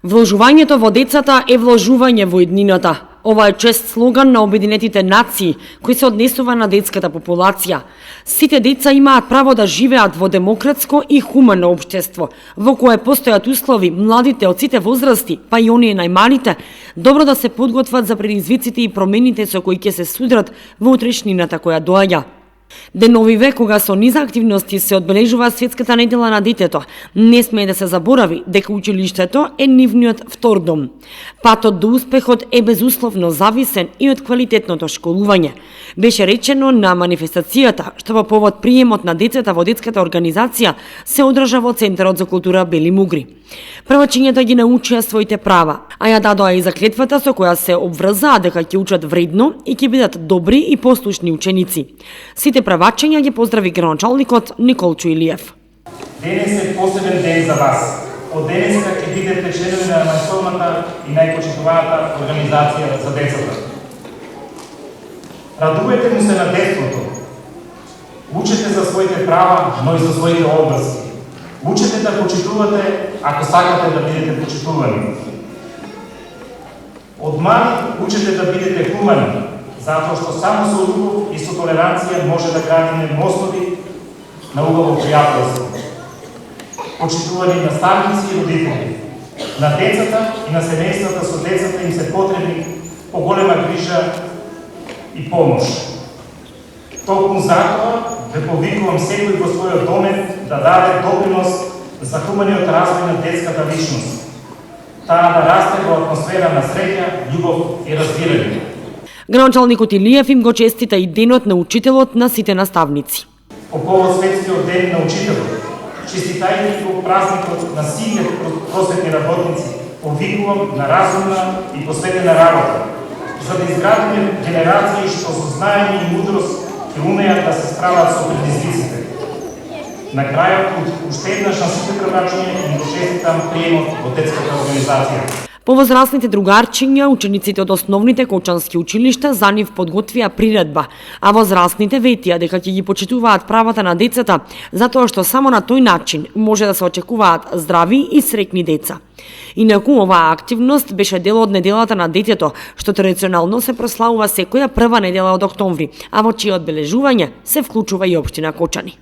Вложувањето во децата е вложување во еднината. Ова е чест слоган на Обединетите нации, кој се однесува на детската популација. Сите деца имаат право да живеат во демократско и хумано општество, во кое постојат услови младите од сите возрасти, па и оние најмалите, добро да се подготват за предизвиците и промените со кои ќе се судрат во утрешнината која доаѓа. Деновиве, кога со низа активности се одбележува Светската недела на детето, не смее да се заборави дека училиштето е нивниот втор дом. Патот до успехот е безусловно зависен и од квалитетното школување. Беше речено на манифестацијата, што по повод приемот на децата во детската организација се одржа во Центарот за култура Бели Мугри. Првачињата ги научија своите права, а ја дадоа и заклетвата со која се обврзаа дека ќе учат вредно и ќе бидат добри и послушни ученици. Сите правачења ги поздрави градоначалникот Николчо Илиев. Денес е посебен ден за вас. Од денеска ќе бидете членови на најславната и најпочитуваната организација за децата. Радувате му се на детството. Учете за своите права, но и за своите обврски. Учете да почитувате, ако сакате да бидете почитувани. Од мали учете да бидете хумани, затоа што само со љубов и со толеранција може да градиме мостови на убаво пријателство. Почитувани наставници и родители. На децата и на семејствата со децата им се потребни поголема грижа и помош. Токму затоа ве повикувам секој во својот домет да даде допринос за хуманиот развој на детската личност. Таа да расте во атмосфера на среќа, љубов и разбирање. Градоначалникот Илиев им го честита и денот на учителот на сите наставници. По повод Светскиот ден на учителот, честитајќи го празникот на сите просветни работници, повикувам на разумна и посветена работа, за да изградиме генерации што со знаење и мудрост ќе умеат да се справат со предизвиците. На крајот, уште еднаш на сите првачиња им го честитам приемот во детската организација. Повозрасните другарчиња, учениците од основните кочански училишта за нив подготвија приредба, а возрастните ветија дека ќе ги почитуваат правата на децата, затоа што само на тој начин може да се очекуваат здрави и среќни деца. Инаку оваа активност беше дел од неделата на детето, што традиционално се прославува секоја прва недела од октомври, а во чие одбележување се вклучува и општина Кочани.